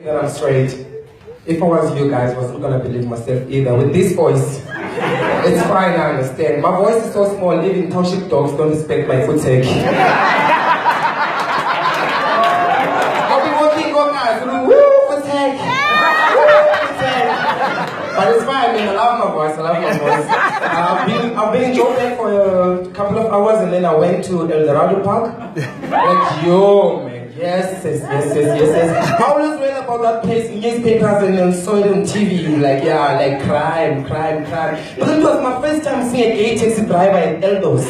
that I'm straight. If I was you guys, I wasn't gonna believe myself either. With this voice, it's fine, I understand. My voice is so small, even township dogs don't respect my foot take. I'll be walking on guys, woo, foot take. But it's fine, man. I love my voice. I've been in Joburg for a couple of hours and then I went to El Dorado Park. Like, yo, man. Yes. I always read about that place in newspapers and then saw it on TV. Like, yeah, like crime. But it was my first time seeing a gay taxi driver in Eldos.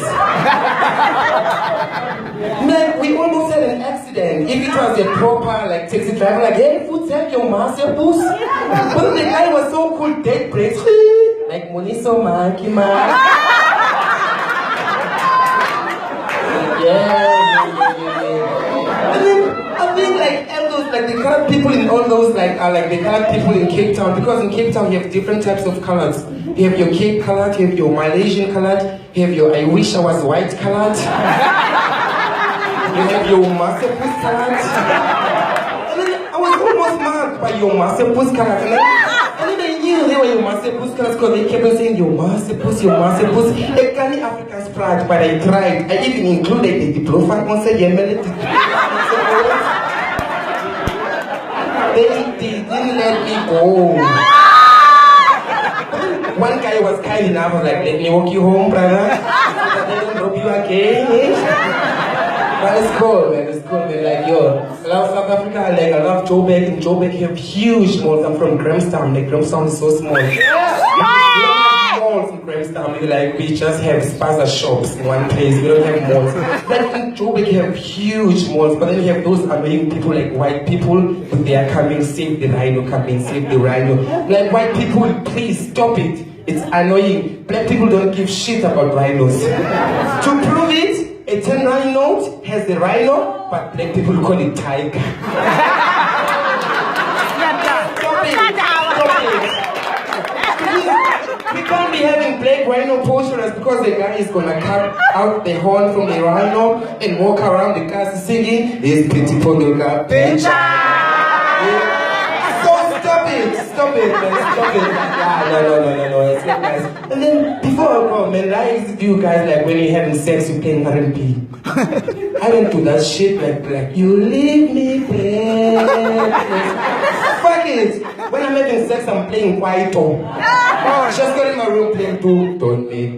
Man, we almost had an accident. If it was a proper like taxi driver, like, hey, food take your master boost. But the guy was so cool, dead brakes. Like Moniso Monkey Man. Yeah. And then I think like Eldos, like the colored people in all those like are like the colored people in Cape Town, because in Cape Town you have different types of colors. You have your Cape colored, you have your Malaysian colored, you have your I wish I was white colored. You have your masterpiece colored. And then I was almost mad by your masterpiece colored. And then I knew they were your masterpiece colors because they kept on saying your masterpiece. A canny Africa's pride, but I tried. I even included the diploma on say They didn't let me go. One guy was kind enough, was like, let me walk you home, brother. So that they don't drop you again. But it's cool, man. Like, yo, I love South Africa. Like, I love Joburg. In Joburg, you have huge malls. I'm from Grahamstown. Like, Grahamstown is so small. We don't have malls in Grahamstown. We just have spaza shops in one place. We don't have malls. Like, in Joburg, you have huge malls. But then you have those annoying people, like white people, but they are coming, save the rhino, save the rhino. Like, white people, please stop it. It's annoying. Black people don't give shit about rhinos. To prove it, a 10 note has the rhino, but black people call it tiger. Stop it. We can't be having black rhino posters because the guy is gonna cut out the horn from the rhino and walk around the castle singing, "This pretty Pondoga bitch." Stop it, man. Stop it. No, it's not nice. And then, before I go, man, I used to do you guys, like, when you're having sex, you playing R&B. I don't do that shit, like, you leave me, babe. Fuck it. When I'm having sex, I'm playing Kwaito. Just got in my room playing Don't Me.